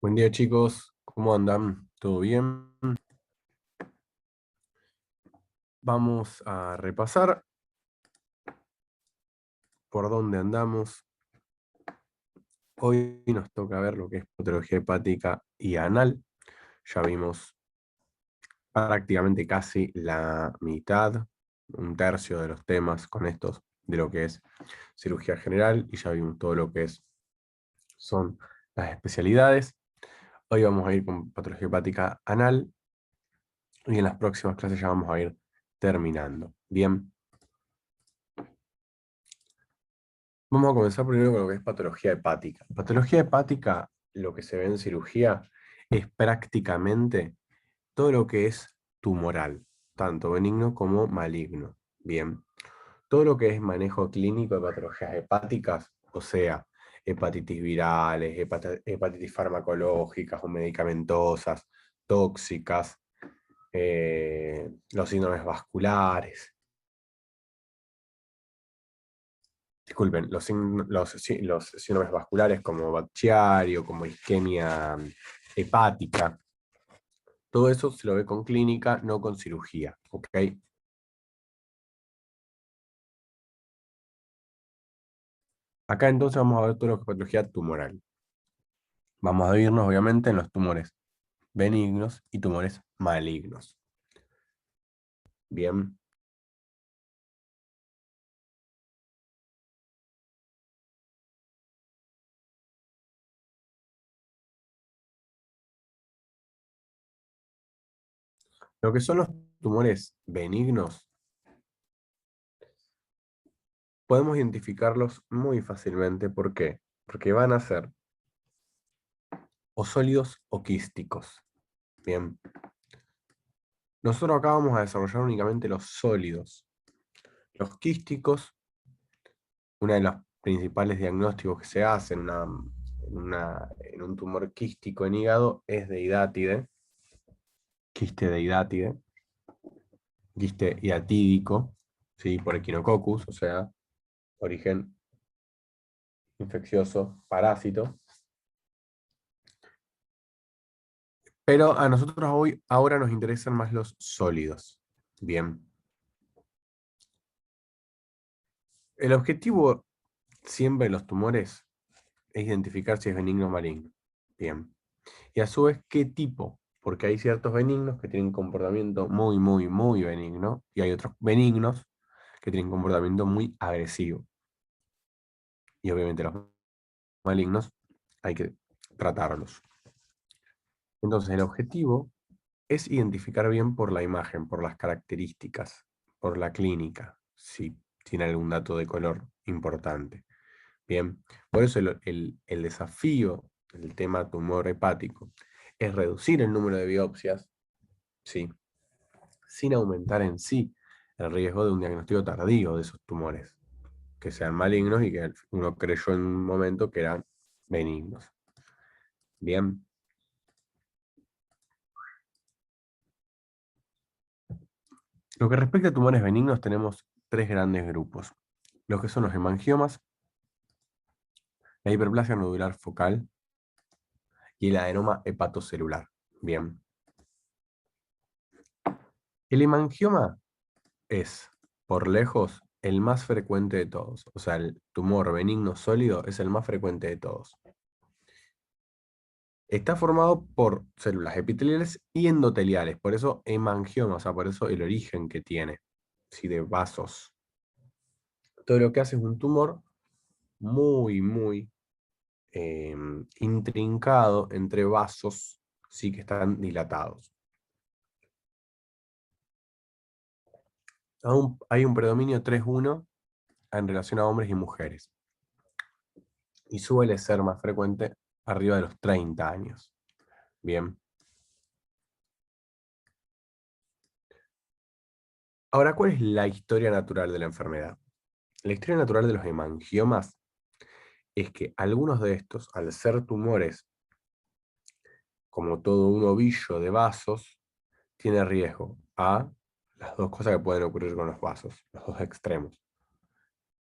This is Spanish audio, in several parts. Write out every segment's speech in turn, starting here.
Buen día chicos, ¿cómo andan? ¿Todo bien? Vamos a repasar por dónde andamos. Hoy nos toca ver lo que es patología hepática y anal. Ya vimos prácticamente casi la mitad, un tercio de los temas con estos de lo que es cirugía general y ya vimos todo lo que son las especialidades. Hoy vamos a ir con patología hepática anal y en las próximas clases ya vamos a ir terminando. Bien. Vamos a comenzar primero con lo que es patología hepática. Patología hepática, lo que se ve en cirugía, es prácticamente todo lo que es tumoral, tanto benigno como maligno. Bien, todo lo que es manejo clínico de patologías hepáticas, o sea, hepatitis virales, hepatitis farmacológicas o medicamentosas, tóxicas, los síndromes vasculares. Disculpen, los síndromes vasculares como Budd-Chiari o como isquemia hepática, todo eso se lo ve con clínica, no con cirugía, ¿ok? Acá entonces vamos a ver todo lo que es patología tumoral. Vamos a irnos obviamente en los tumores benignos y tumores malignos. Bien, lo que son los tumores benignos, podemos identificarlos muy fácilmente. ¿Por qué? Porque van a ser o sólidos o quísticos. Bien. Nosotros acá vamos a desarrollar únicamente los sólidos. Los quísticos, uno de los principales diagnósticos que se hace en un tumor quístico en hígado es de hidátide, quiste de hidátide, quiste hidatídico, ¿sí? Por Echinococcus, o sea, origen infeccioso, parásito. Pero a nosotros hoy, ahora nos interesan más los sólidos. Bien. El objetivo siempre de los tumores es identificar si es benigno o maligno. Bien. Y a su vez, ¿qué tipo? Porque hay ciertos benignos que tienen comportamiento muy, muy, muy benigno, y hay otros benignos que tienen comportamiento muy agresivo. Y obviamente los malignos hay que tratarlos. Entonces, el objetivo es identificar bien por la imagen, por las características, por la clínica, si tiene algún dato de color importante. Bien, por eso el desafío del tema tumor hepático es reducir el número de biopsias, ¿sí? Sin aumentar en sí el riesgo de un diagnóstico tardío de esos tumores, que sean malignos y que uno creyó en un momento que eran benignos. Bien, lo que respecta a tumores benignos tenemos tres grandes grupos, los que son los hemangiomas, la hiperplasia nodular focal y el adenoma hepatocelular. Bien, el hemangioma es, por lejos, el más frecuente de todos. O sea, el tumor benigno sólido es el más frecuente de todos. Está formado por células epiteliales y endoteliales, por eso hemangioma, o sea, por eso el origen que tiene, ¿sí? De vasos. Todo lo que hace es un tumor muy, muy intrincado entre vasos, sí que están dilatados. Aún hay un predominio 3:1 en relación a hombres y mujeres, y suele ser más frecuente arriba de los 30 años. Bien. Ahora, ¿cuál es la historia natural de la enfermedad? La historia natural de los hemangiomas es que algunos de estos, al ser tumores, como todo un ovillo de vasos, tiene riesgo a las dos cosas que pueden ocurrir con los vasos, los dos extremos,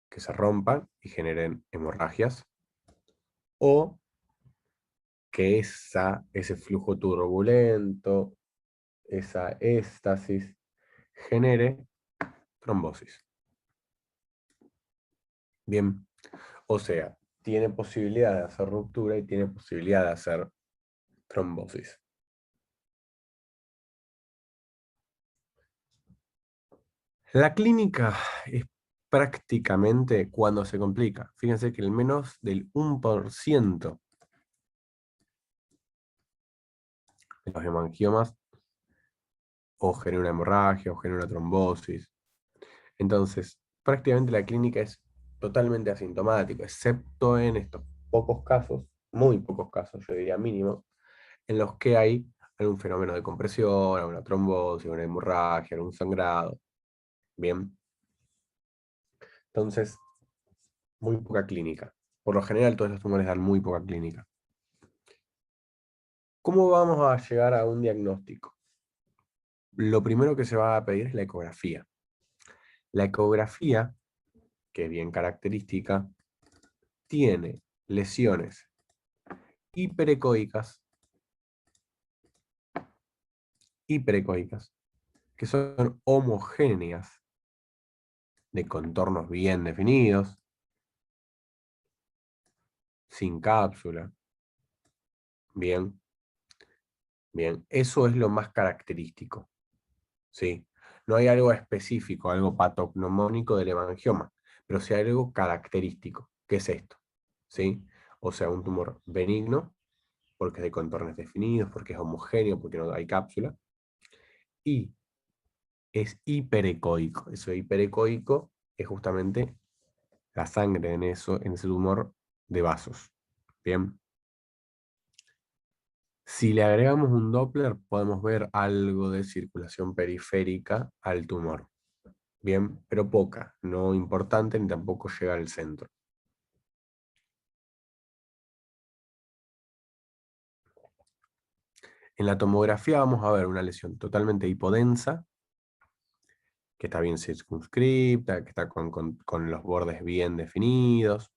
que se rompan y generen hemorragias, o que ese flujo turbulento, esa éstasis, genere trombosis. Bien, o sea, tiene posibilidad de hacer ruptura y tiene posibilidad de hacer trombosis. La clínica es prácticamente cuando se complica. Fíjense que el menos del 1% de los hemangiomas o genera una hemorragia o genera una trombosis. Entonces, prácticamente la clínica es totalmente asintomática, excepto en estos pocos casos, muy pocos casos, yo diría mínimo, en los que hay algún fenómeno de compresión, alguna trombosis, una hemorragia, algún sangrado. Bien, entonces, muy poca clínica. Por lo general, todos los tumores dan muy poca clínica. ¿Cómo vamos a llegar a un diagnóstico? Lo primero que se va a pedir es la ecografía. La ecografía, que es bien característica, tiene lesiones hiperecoicas, que son homogéneas, de contornos bien definidos, sin cápsula. Bien, bien. Eso es lo más característico, ¿sí? No hay algo específico, algo patognomónico del hemangioma, pero sí hay algo característico. ¿Qué es esto? ¿Sí? O sea, un tumor benigno, porque es de contornos definidos, porque es homogéneo, porque no hay cápsula, y es hiperecoico. Eso hiperecoico es justamente la sangre en ese tumor de vasos. Bien. Si le agregamos un Doppler, podemos ver algo de circulación periférica al tumor. Bien, pero poca, no importante ni tampoco llega al centro. En la tomografía vamos a ver una lesión totalmente hipodensa, que está bien circunscripta, que está con los bordes bien definidos,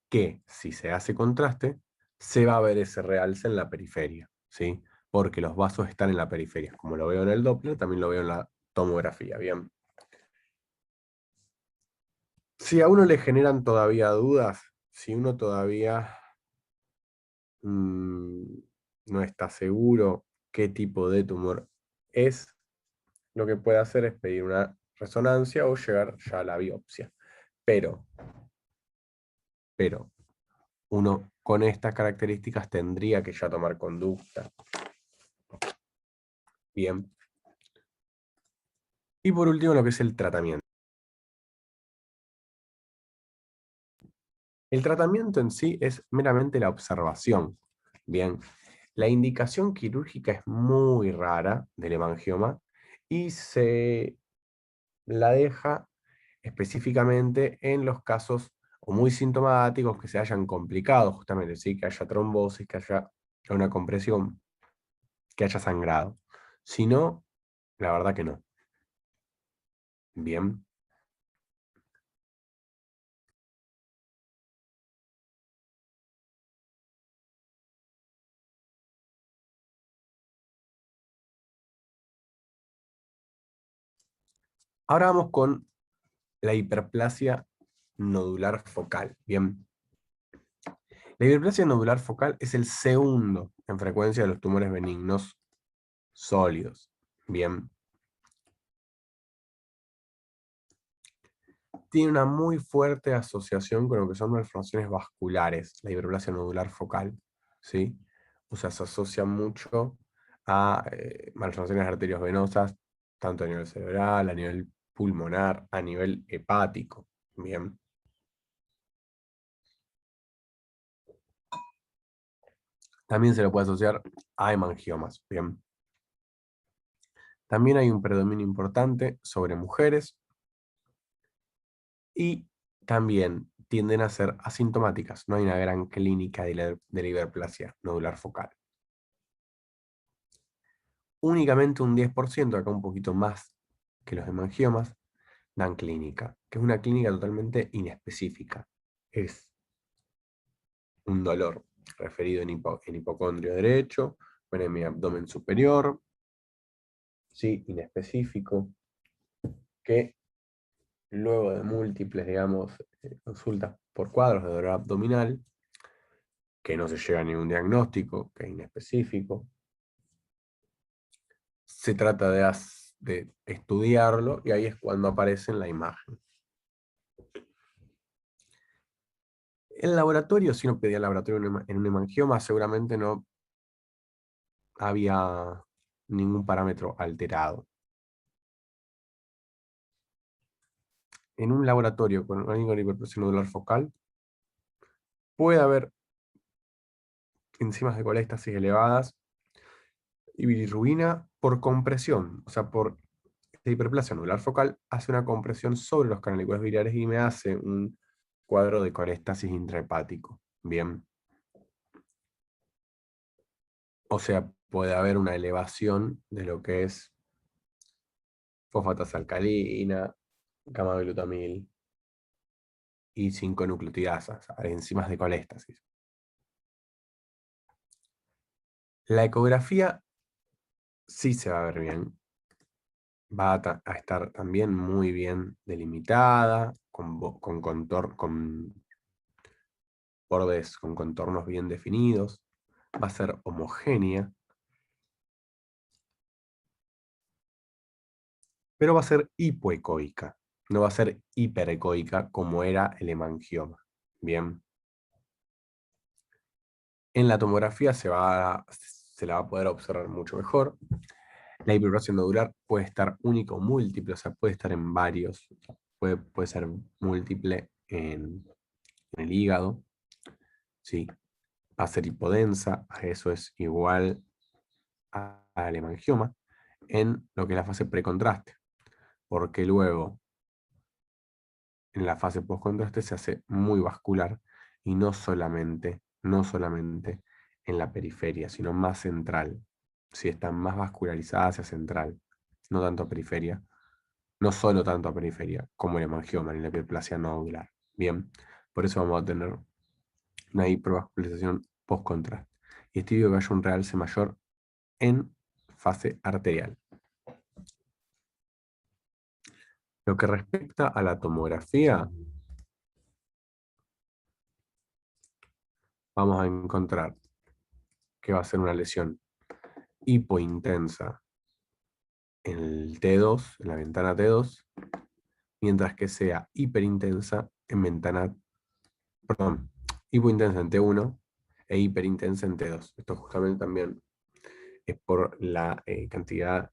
que si se hace contraste, se va a ver ese realce en la periferia, ¿sí? Porque los vasos están en la periferia. Como lo veo en el Doppler, también lo veo en la tomografía, ¿bien? Si a uno le generan todavía dudas, si uno todavía mm, no está seguro qué tipo de tumor es, lo que puede hacer es pedir una resonancia o llegar ya a la biopsia. Pero, pero, uno con estas características tendría que ya tomar conducta. Bien. Y por último, lo que es el tratamiento. El tratamiento en sí es meramente la observación. Bien. La indicación quirúrgica es muy rara del hemangioma y se la deja específicamente en los casos o muy sintomáticos que se hayan complicado, justamente, ¿sí? Que haya trombosis, que haya una compresión, que haya sangrado. Si no, la verdad que no. Bien. Ahora vamos con la hiperplasia nodular focal. Bien. La hiperplasia nodular focal es el segundo en frecuencia de los tumores benignos sólidos. Bien. Tiene una muy fuerte asociación con lo que son malformaciones vasculares, la hiperplasia nodular focal, ¿sí? O sea, se asocia mucho a malformaciones arteriovenosas, tanto a nivel cerebral, a nivel pulmonar, a nivel hepático, ¿bien? También se lo puede asociar a hemangiomas, ¿bien? También hay un predominio importante sobre mujeres y también tienden a ser asintomáticas. No hay una gran clínica de la hiperplasia nodular focal. Únicamente un 10%, acá un poquito más que los hemangiomas, dan clínica, que es una clínica totalmente inespecífica. Es un dolor referido en hipocondrio derecho, o en mi abdomen superior, ¿sí? Inespecífico, que luego de múltiples, digamos, consultas por cuadros de dolor abdominal, que no se llega a ningún diagnóstico, que es inespecífico, se trata de estudiarlo y ahí es cuando aparece en la imagen. El laboratorio, si uno pedía el laboratorio en un hemangioma, seguramente no había ningún parámetro alterado. En un laboratorio con una hiperpresión nodular focal, puede haber enzimas de coléstasis elevadas y bilirrubina por compresión, o sea, por esta hiperplasia nodular focal hace una compresión sobre los canalículas biliares y me hace un cuadro de coléstasis intrahepático. Bien. O sea, puede haber una elevación de lo que es fosfatasa alcalina, gamma-glutamil y 5-nucleotidas, enzimas de coléstasis. La ecografía sí se va a ver bien. Va a estar también muy bien delimitada, con bordes, con contornos bien definidos. Va a ser homogénea. Pero va a ser hipoecoica. No va a ser hiperecoica como era el hemangioma. Bien. En la tomografía se la va a poder observar mucho mejor. La hiperplasia nodular puede estar único o múltiple, o sea, puede estar en varios. Puede ser múltiple en el hígado. ¿Sí? Va a ser hipodensa, a eso es igual al hemangioma, en lo que es la fase precontraste. Porque luego, en la fase postcontraste, se hace muy vascular y no solamente en la periferia, sino más central. Si está más vascularizada hacia central, no tanto a periferia, no solo tanto a periferia, como el hemangioma ni la hiperplasia nodular. Bien, por eso vamos a tener una hipervascularización postcontraste. Y estudio que haya un realce mayor en fase arterial. Lo que respecta a la tomografía, vamos a encontrar que va a ser una lesión hipointensa en el T2, en la ventana T2, mientras que sea hiperintensa en ventana, perdón, hipointensa en T1 e hiperintensa en T2. Esto justamente también es por la cantidad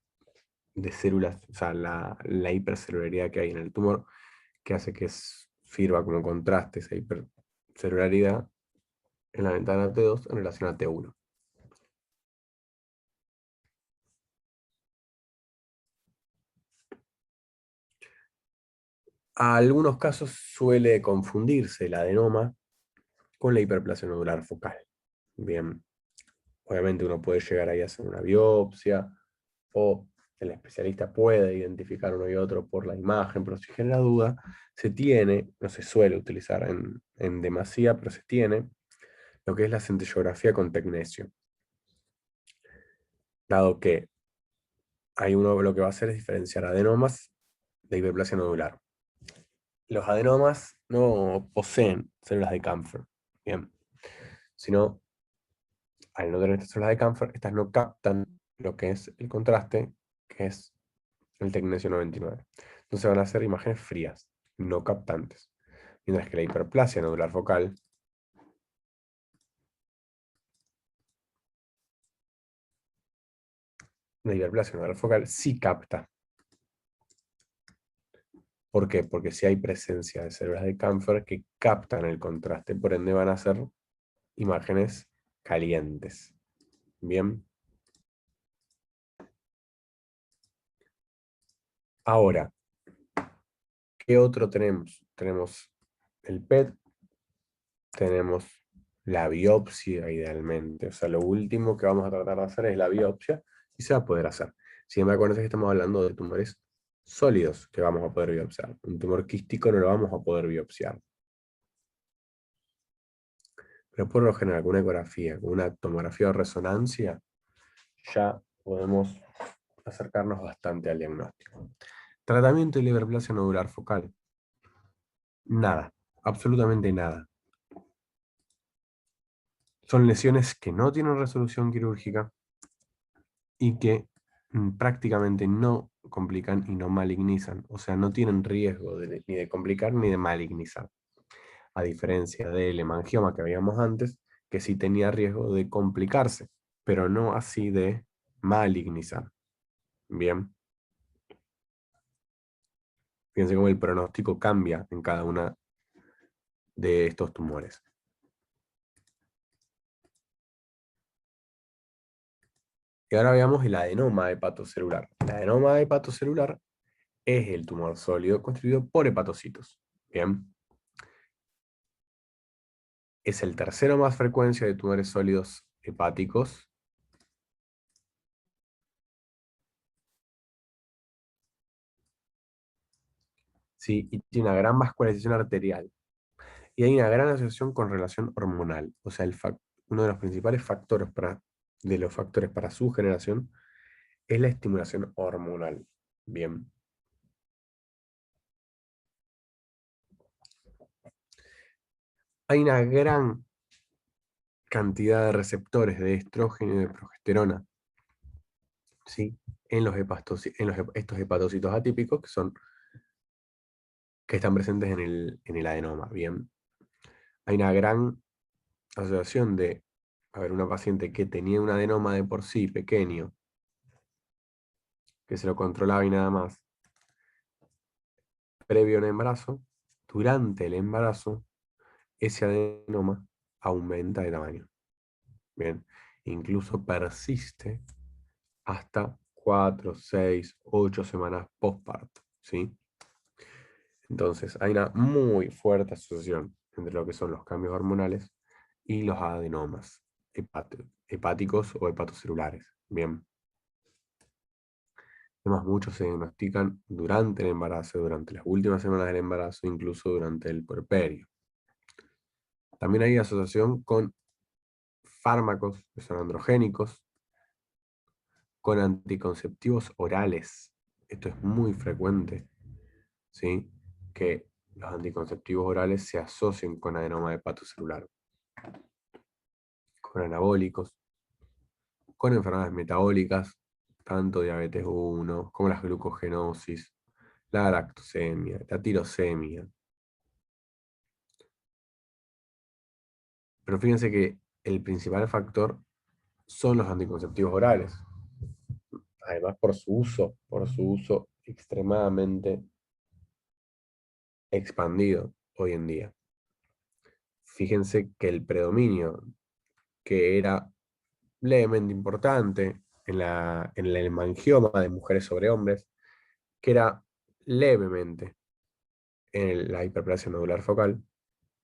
de células, o sea, la hipercelularidad que hay en el tumor, que hace que sirva como contraste esa hipercelularidad en la ventana T2 en relación a T1. A algunos casos suele confundirse el adenoma con la hiperplasia nodular focal. Bien, obviamente uno puede llegar ahí a hacer una biopsia, o el especialista puede identificar uno y otro por la imagen, pero si genera duda, se tiene, no se suele utilizar en demasía, pero se tiene lo que es la centellografía con tecnesio. Dado que hay uno lo que va a hacer es diferenciar adenomas de hiperplasia nodular. Los adenomas no poseen células de Kampfer, bien, sino al no tener estas células de Kampfer, estas no captan lo que es el contraste, que es el tecnesio 99. Entonces van a ser imágenes frías, no captantes. Mientras que la hiperplasia nodular focal sí capta. ¿Por qué? Porque si hay presencia de células de Kampfer que captan el contraste, por ende van a ser imágenes calientes. Bien. Ahora, ¿qué otro tenemos? Tenemos el PET, tenemos la biopsia idealmente. O sea, lo último que vamos a tratar de hacer es la biopsia y se va a poder hacer. Sin embargo, acuérdense que estamos hablando de tumores sólidos que vamos a poder biopsiar. Un tumor quístico no lo vamos a poder biopsiar. Pero por lo general, con una ecografía, con una tomografía o resonancia, ya podemos acercarnos bastante al diagnóstico. Tratamiento de la hiperplasia nodular focal. Nada, absolutamente nada. Son lesiones que no tienen resolución quirúrgica y que prácticamente no complican y no malignizan. O sea, no tienen riesgo ni de complicar ni de malignizar. A diferencia del hemangioma que habíamos antes, que sí tenía riesgo de complicarse, pero no así de malignizar. Bien. Fíjense cómo el pronóstico cambia en cada una de estos tumores. Y ahora veamos el adenoma hepatocelular. El adenoma hepatocelular es el tumor sólido constituido por hepatocitos. Bien. Es el tercero más frecuencia de tumores sólidos hepáticos. ¿Sí? Y tiene una gran vascularización arterial. Y hay una gran asociación con relación hormonal. O sea, uno de los principales factores de los factores para su generación es la estimulación hormonal. Bien. Hay una gran cantidad de receptores de estrógeno y de progesterona, ¿sí? En estos hepatocitos atípicos que están presentes en el adenoma. Bien. Hay una gran asociación de, una paciente que tenía un adenoma de por sí pequeño, que se lo controlaba y nada más, previo al embarazo, durante el embarazo, ese adenoma aumenta de tamaño. Bien, incluso persiste hasta 4, 6, 8 semanas postparto, ¿sí? Entonces, hay una muy fuerte asociación entre lo que son los cambios hormonales y los adenomas hepáticos o hepatocelulares. Bien. Además, muchos se diagnostican durante el embarazo, durante las últimas semanas del embarazo, incluso durante el puerperio. También hay asociación con fármacos que son androgénicos, con anticonceptivos orales. Esto es muy frecuente, ¿sí? Que los anticonceptivos orales se asocien con adenoma hepatocelular, con anabólicos, con enfermedades metabólicas, tanto diabetes 1 como las glucogenosis, la galactosemia, la tirosemia. Pero fíjense que el principal factor son los anticonceptivos orales. Además, por su uso extremadamente expandido hoy en día. Fíjense que el predominio, que era levemente importante en el hemangioma de mujeres sobre hombres, que era levemente en la hiperplasia nodular focal,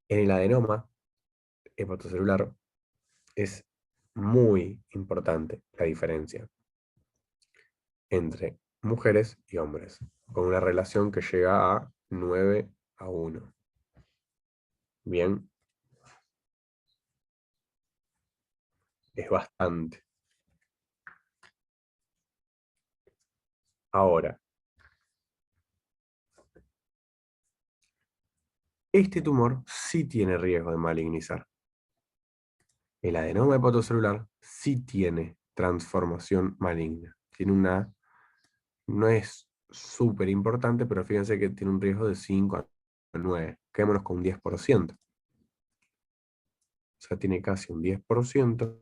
en el adenoma hepatocelular es muy importante la diferencia entre mujeres y hombres, con una relación que llega a 9-1. Bien, es bastante. Ahora, este tumor sí tiene riesgo de malignizar. El adenoma hepatocelular sí tiene transformación maligna. No es súper importante, pero fíjense que tiene un riesgo de 5-9. Quedémonos con un 10%. O sea, tiene casi un 10%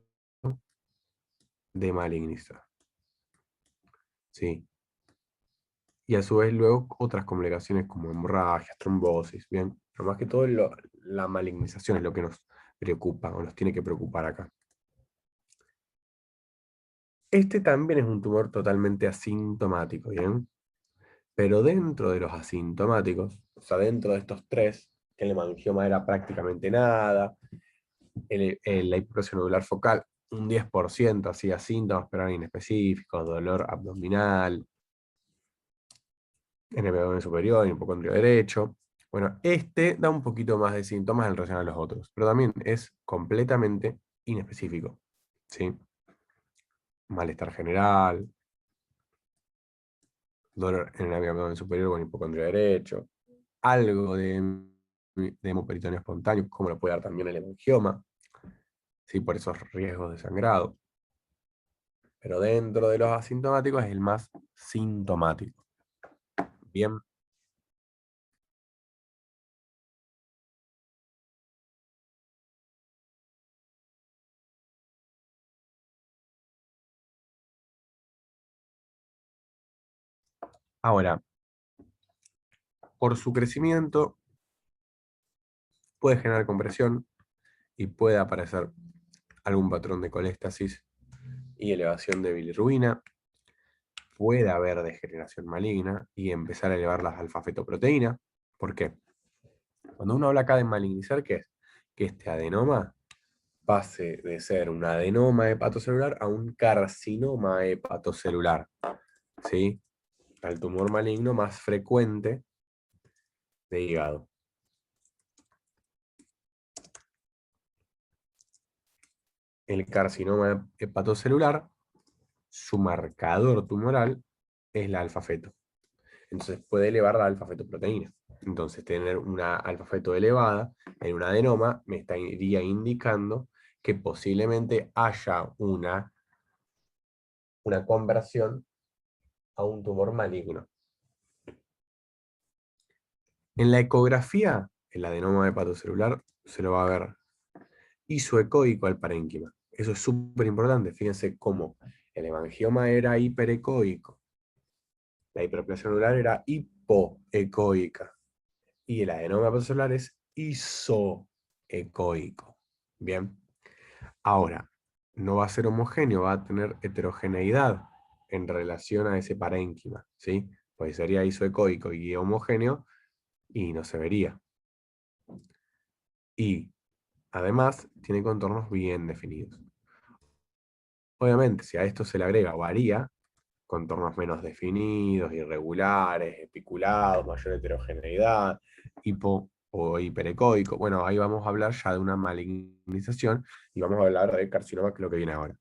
de malignizar. ¿Sí? Y a su vez luego otras complicaciones como hemorragias, trombosis, ¿bien? Pero más que todo la malignización es lo que nos preocupa o nos tiene que preocupar acá. Este también es un tumor totalmente asintomático, ¿bien? Pero dentro de los asintomáticos, o sea, dentro de estos tres, el hemangioma era prácticamente nada, la hiperplasia nodular focal, un 10% hacía síntomas, pero eran inespecíficos, dolor abdominal, en el abdomen superior y hipocondrio derecho, Bueno, este da un poquito más de síntomas en relación a los otros, pero también es completamente inespecífico, ¿sí? Malestar general, dolor en el abdomen superior con hipocondria derecho, algo de hemoperitoneo espontáneo, como lo puede dar también el hemangioma, ¿sí? Por esos riesgos de sangrado. Pero dentro de los asintomáticos es el más sintomático. Bien. Ahora, por su crecimiento puede generar compresión y puede aparecer algún patrón de coléstasis y elevación de bilirrubina. Puede haber degeneración maligna y empezar a elevar las alfa-fetoproteínas. ¿Por qué? Cuando uno habla acá de malignizar, ¿qué es? Que este adenoma pase de ser un adenoma hepatocelular a un carcinoma hepatocelular, ¿sí? Al tumor maligno más frecuente de hígado. El carcinoma hepatocelular, su marcador tumoral es la alfa-feto. Entonces puede elevar la alfa-fetoproteína. Entonces tener una alfa-feto elevada en un adenoma me estaría indicando que posiblemente haya una conversión a un tumor maligno. En la ecografía, el adenoma hepatocelular se lo va a ver isoecoico al parénquima. Eso es súper importante. Fíjense cómo el hemangioma era hiperecoico, la hiperplasia anular era hipoecoica y el adenoma hepatocelular es isoecoico. Bien. Ahora, no va a ser homogéneo, va a tener heterogeneidad en relación a ese parénquima, ¿sí? Pues sería isoecoico y homogéneo y no se vería. Y además tiene contornos bien definidos. Obviamente, si a esto se le agrega varía, contornos menos definidos, irregulares, espiculados, mayor heterogeneidad, hipo o hiperecoico. Bueno, ahí vamos a hablar ya de una malignización y vamos a hablar de carcinoma, que es lo que viene ahora.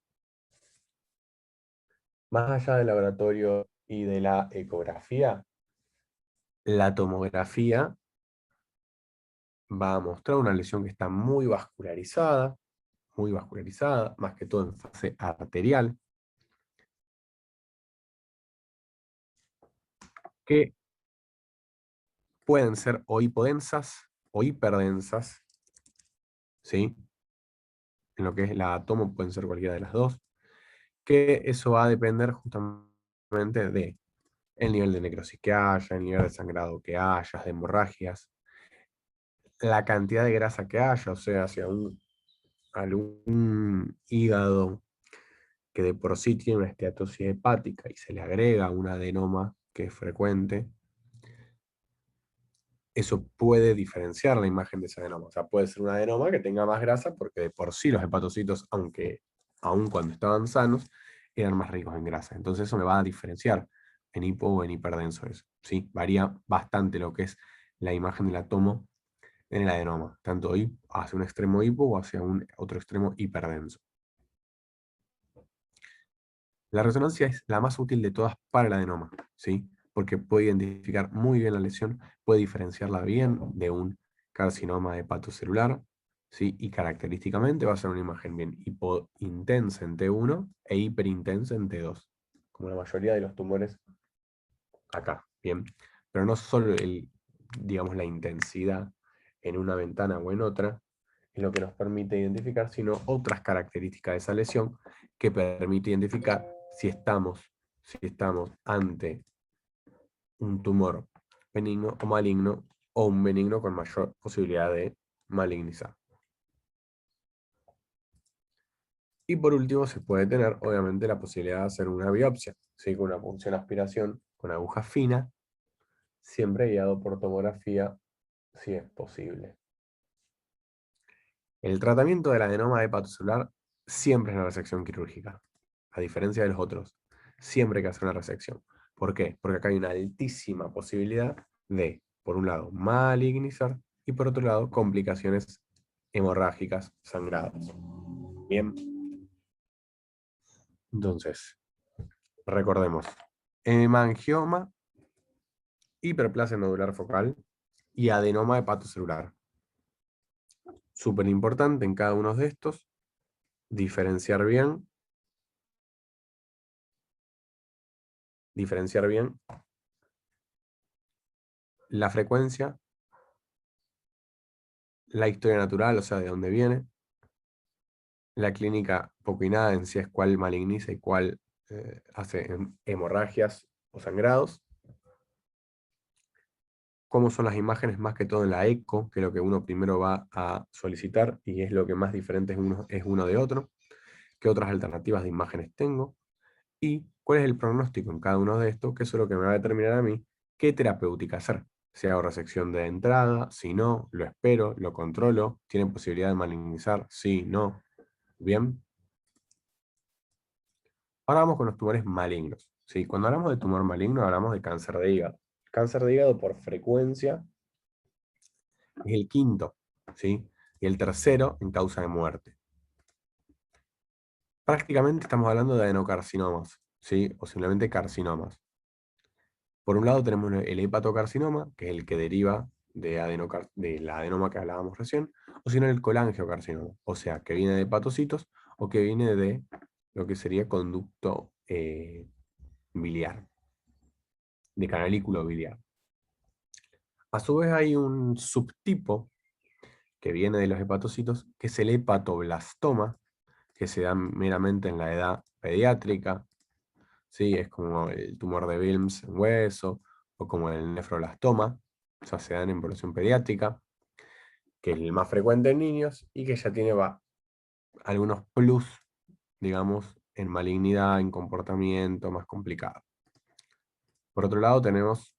Más allá del laboratorio y de la ecografía, la tomografía va a mostrar una lesión que está muy vascularizada, más que todo en fase arterial, que pueden ser o hipodensas o hiperdensas, ¿sí? En lo que es la tomo pueden ser cualquiera de las dos, que eso va a depender justamente de el nivel de necrosis que haya, el nivel de sangrado que haya, de hemorragias, la cantidad de grasa que haya, o sea, si algún hígado que de por sí tiene una esteatosis hepática y se le agrega un adenoma que es frecuente, eso puede diferenciar la imagen de ese adenoma. O sea, puede ser un adenoma que tenga más grasa porque de por sí los hepatocitos, aun cuando estaban sanos, eran más ricos en grasa. Entonces eso me va a diferenciar en hipo o en hiperdenso eso. ¿Sí? Varía bastante lo que es la imagen del átomo en el adenoma, tanto hacia un extremo hipo o hacia un otro extremo hiperdenso. La resonancia es la más útil de todas para el adenoma, ¿sí? Porque puede identificar muy bien la lesión, puede diferenciarla bien de un carcinoma hepatocelular, ¿sí? Y característicamente va a ser una imagen bien hipointensa en T1 e hiperintensa en T2, como la mayoría de los tumores acá, ¿bien? Pero no solo digamos, la intensidad en una ventana o en otra es lo que nos permite identificar, sino otras características de esa lesión que permite identificar si estamos ante un tumor benigno o maligno o un benigno con mayor posibilidad de malignizar. Y por último, se puede tener, obviamente, la posibilidad de hacer una biopsia, ¿sí? Con una punción aspiración con aguja fina, siempre guiado por tomografía, si es posible. El tratamiento del adenoma hepatocelular siempre es la resección quirúrgica, a diferencia de los otros. Siempre hay que hacer una resección. ¿Por qué? Porque acá hay una altísima posibilidad de por un lado, malignizar, y por otro lado, complicaciones hemorrágicas, sangrados. Bien. Entonces, recordemos, hemangioma, hiperplasia nodular focal y adenoma hepatocelular. Súper importante en cada uno de estos, diferenciar bien la frecuencia, la historia natural, o sea, de dónde viene, la clínica poco y nada en sí es cuál maligniza y cuál hace hemorragias o sangrados, cómo son las imágenes más que todo en la eco, que es lo que uno primero va a solicitar y es lo que más diferente es uno de otro, qué otras alternativas de imágenes tengo y cuál es el pronóstico en cada uno de estos, que eso es lo que me va a determinar a mí qué terapéutica hacer. Si hago resección de entrada, si no, lo espero, lo controlo, tiene posibilidad de malignizar, sí, no. Bien. Ahora vamos con los tumores malignos. ¿Sí? Cuando hablamos de tumor maligno, hablamos de cáncer de hígado. Cáncer de hígado por frecuencia es el quinto, ¿sí? Y el tercero en causa de muerte. Prácticamente estamos hablando de adenocarcinomas, ¿sí? O simplemente carcinomas. Por un lado tenemos el hepatocarcinoma, que es el que deriva de la adenoma que hablábamos recién, o si no el colangiocarcinoma, o sea, que viene de hepatocitos o que viene de lo que sería conducto biliar, de canalículo biliar. A su vez hay un subtipo que viene de los hepatocitos, que es el hepatoblastoma, que se da meramente en la edad pediátrica, ¿sí? Es como el tumor de Wilms en hueso, o como el nefroblastoma, o sea, se dan en población pediátrica, que es el más frecuente en niños, y que ya tiene algunos plus, digamos, en malignidad, en comportamiento más complicado. Por otro lado tenemos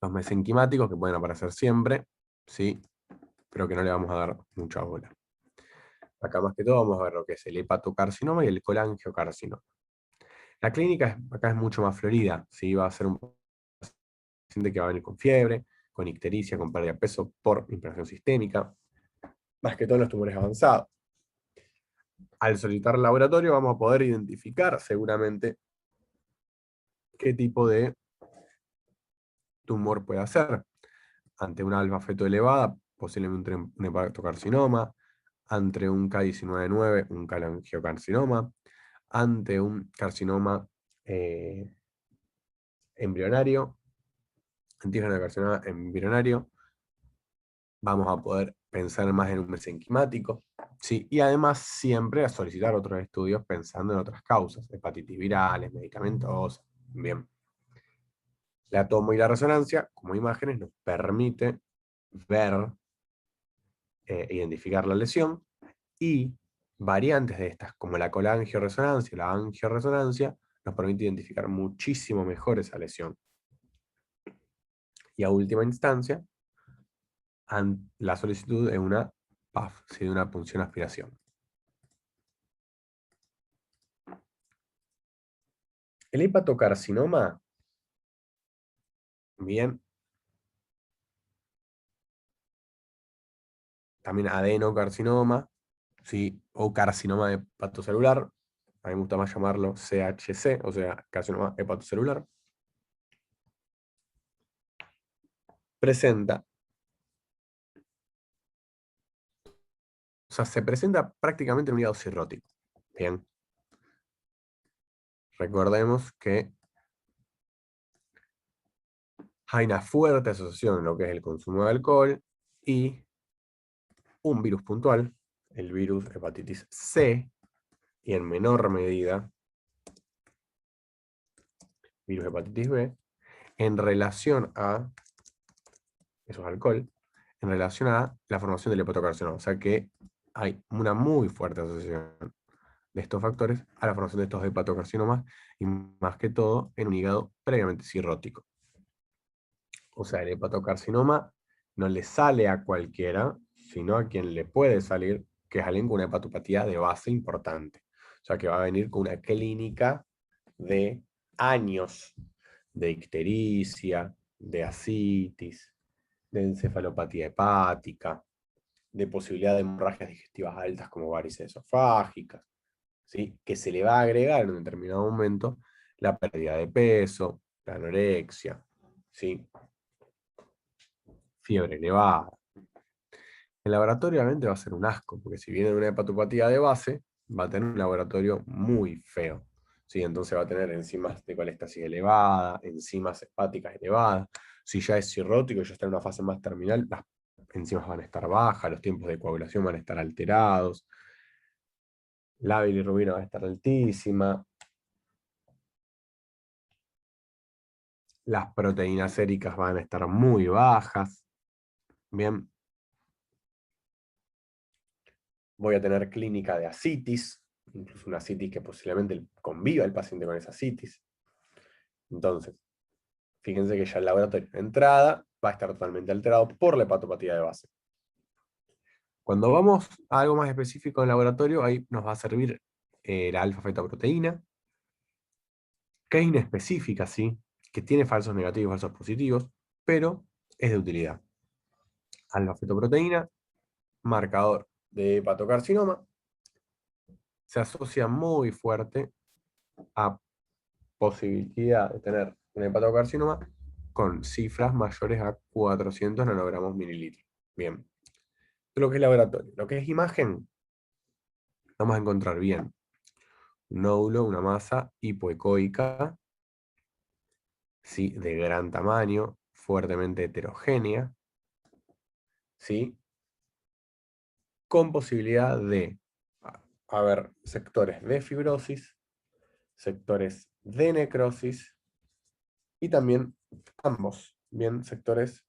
los mesenquimáticos, que pueden aparecer siempre, ¿sí? Pero que no le vamos a dar mucha bola. Acá más que todo vamos a ver lo que es el hepatocarcinoma y el colangiocarcinoma. La clínica acá es mucho más florida, ¿sí? Va a ser un paciente que va a venir con fiebre, con ictericia, con pérdida de peso por inflamación sistémica, más que todo en los tumores avanzados. Al solicitar el laboratorio vamos a poder identificar seguramente qué tipo de tumor puede ser. Ante una alfa-feto elevada, posiblemente un hepatocarcinoma, ante un K19-9, un colangiocarcinoma, ante un carcinoma embrionario, antígeno carcinoma embrionario, vamos a poder pensar más en un mesenquimático, ¿sí? Y además siempre a solicitar otros estudios pensando en otras causas, hepatitis virales, medicamentos, bien. La tomo y la resonancia, como imágenes, nos permite ver, identificar la lesión, y variantes de estas, como la colangioresonancia y la angioresonancia, nos permite identificar muchísimo mejor esa lesión. Y a última instancia, la solicitud de una PAF, ¿sí? De una punción aspiración. El hepatocarcinoma, bien, también adenocarcinoma, ¿sí? O carcinoma hepatocelular, a mí me gusta más llamarlo CHC, o sea, carcinoma hepatocelular, presenta, o sea, se presenta prácticamente en un hígado cirrótico. Bien. Recordemos que hay una fuerte asociación en lo que es el consumo de alcohol y un virus puntual, el virus hepatitis C, y en menor medida, virus hepatitis B, en relación a, eso es alcohol, en relación a la formación del hepatocarcinoma. O sea que hay una muy fuerte asociación de estos factores a la formación de estos hepatocarcinomas y más que todo en un hígado previamente cirrótico. O sea, el hepatocarcinoma no le sale a cualquiera, sino a quien le puede salir, que es alguien con una hepatopatía de base importante. O sea, que va a venir con una clínica de años de ictericia, de ascitis, de encefalopatía hepática, de posibilidad de hemorragias digestivas altas como varices esofágicas, ¿sí? Que se le va a agregar en un determinado momento la pérdida de peso, la anorexia, ¿sí? Fiebre elevada. El laboratorio obviamente va a ser un asco, porque si viene de una hepatopatía de base, va a tener un laboratorio muy feo. ¿Sí? Entonces va a tener enzimas de colestasis elevada, enzimas hepáticas elevadas. Si ya es cirrótico y ya está en una fase más terminal, las enzimas van a estar bajas, los tiempos de coagulación van a estar alterados, la bilirrubina va a estar altísima, las proteínas séricas van a estar muy bajas. Bien, voy a tener clínica de ascitis, incluso una ascitis que posiblemente conviva el paciente con esa ascitis. Entonces, fíjense que ya el laboratorio de entrada va a estar totalmente alterado por la hepatopatía de base. Cuando vamos a algo más específico en el laboratorio, ahí nos va a servir la alfa-fetoproteína, que es inespecífica, ¿sí? Que tiene falsos negativos y falsos positivos, pero es de utilidad. Alfa-fetoproteína, marcador de hepatocarcinoma, se asocia muy fuerte a posibilidad de tener un hepatocarcinoma con cifras mayores a 400 nanogramos mililitros. Bien. Lo que es laboratorio. Lo que es imagen, vamos a encontrar bien un nódulo, una masa hipoecoica, ¿sí? De gran tamaño, fuertemente heterogénea, ¿sí? Con posibilidad de haber sectores de fibrosis, sectores de necrosis y también ambos, bien, sectores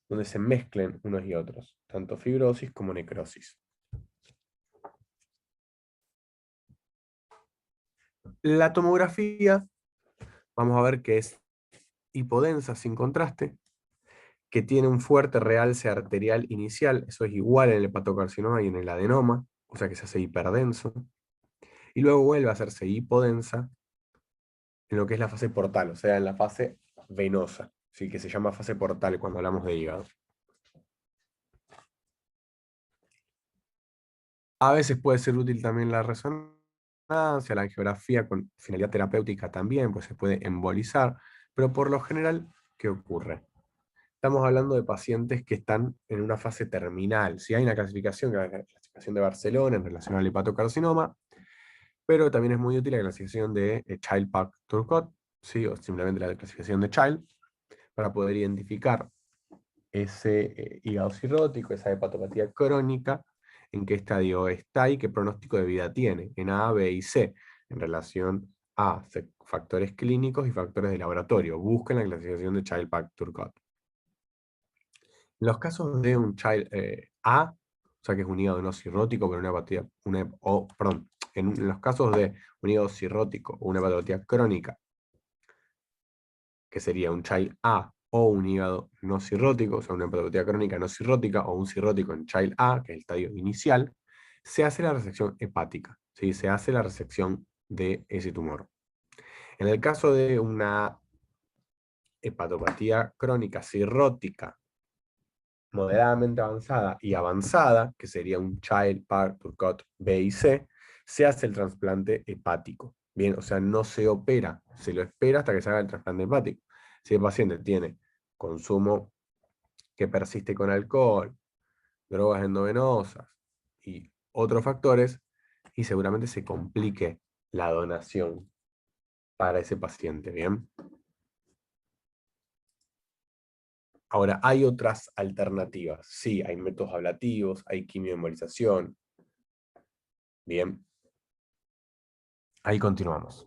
donde se mezclen unos y otros, tanto fibrosis como necrosis. La tomografía, vamos a ver que es hipodensa sin contraste, que tiene un fuerte realce arterial inicial, eso es igual en el hepatocarcinoma y en el adenoma, o sea que se hace hiperdenso, y luego vuelve a hacerse hipodensa en lo que es la fase portal, o sea, en la fase venosa, ¿sí? Que se llama fase portal cuando hablamos de hígado. A veces puede ser útil también la resonancia, la angiografía con finalidad terapéutica también, pues se puede embolizar, pero por lo general, ¿qué ocurre? Estamos hablando de pacientes que están en una fase terminal. Si hay una clasificación, que es la clasificación de Barcelona en relación al hepatocarcinoma, pero también es muy útil la clasificación de Child-Pugh-Turcotte, ¿sí? O simplemente la clasificación de Child, para poder identificar ese hígado cirrótico, esa hepatopatía crónica, en qué estadio está y qué pronóstico de vida tiene, en A, B y C, en relación a factores clínicos y factores de laboratorio. Busquen la clasificación de Child-Pugh-Turcotte. En los casos de un child A, o sea que es un hígado no cirrótico, pero una hepatopatía, perdón, en los casos de un hígado cirrótico o una hepatopatía crónica, que sería un child A o un hígado no cirrótico, o sea, una hepatopatía crónica no cirrótica o un cirrótico en child A, que es el estadio inicial, se hace la resección hepática, ¿sí? Se hace la resección de ese tumor. En el caso de una hepatopatía crónica cirrótica moderadamente avanzada y avanzada, que sería un Child-Pugh-Turcotte B y C, se hace el trasplante hepático. Bien, o sea, no se opera, se lo espera hasta que se haga el trasplante hepático. Si el paciente tiene consumo que persiste con alcohol, drogas endovenosas y otros factores, y seguramente se complique la donación para ese paciente, ¿bien? Ahora, hay otras alternativas. Sí, hay métodos ablativos, hay quimioembolización. Bien, ahí continuamos.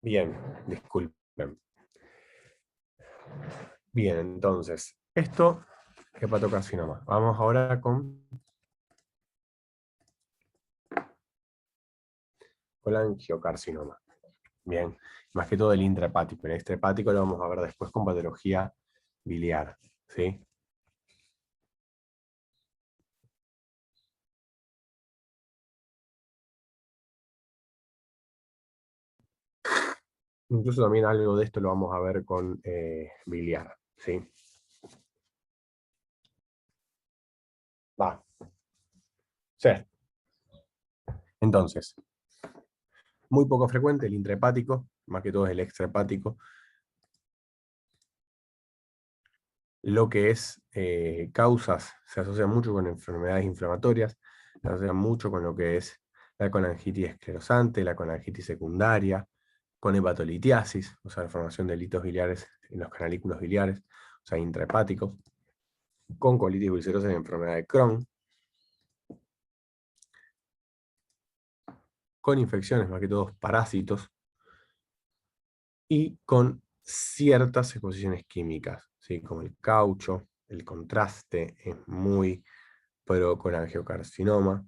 Bien, disculpen. Bien, entonces, esto, hepatocarcinoma. Vamos ahora con colangiocarcinoma. Bien, más que todo el intrahepático. El extrahepático lo vamos a ver después con patología biliar, ¿sí? Incluso también algo de esto lo vamos a ver con biliar, ¿sí? Va. Sí. Entonces, muy poco frecuente el intrahepático, más que todo es el extrahepático. Lo que es causas se asocia mucho con enfermedades inflamatorias, se asocia mucho con lo que es la colangitis esclerosante, la colangitis secundaria, con hepatolitiasis, o sea, la formación de litos biliares en los canalículos biliares, o sea, intrahepáticos, con colitis ulcerosa y enfermedad de Crohn, con infecciones, más que todo parásitos, y con ciertas exposiciones químicas, ¿sí? Como el caucho, el contraste es muy pro con angiocarcinoma.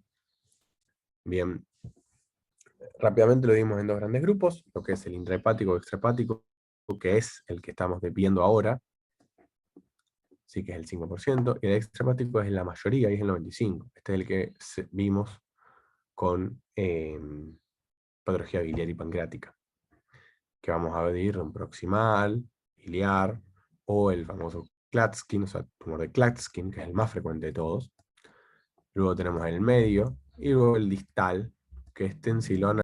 Bien, rápidamente lo dimos en dos grandes grupos, lo que es el intrahepático y extrahepático, que es el que estamos viendo ahora, sí que es el 5%, y el extrahepático es la mayoría, y es el 95%. Este es el que vimos con patología biliar y pancreática, que vamos a medir un proximal, biliar, o el famoso Klatskin, o sea, tumor de Klatskin, que es el más frecuente de todos. Luego tenemos el medio, y luego el distal, que es tensilona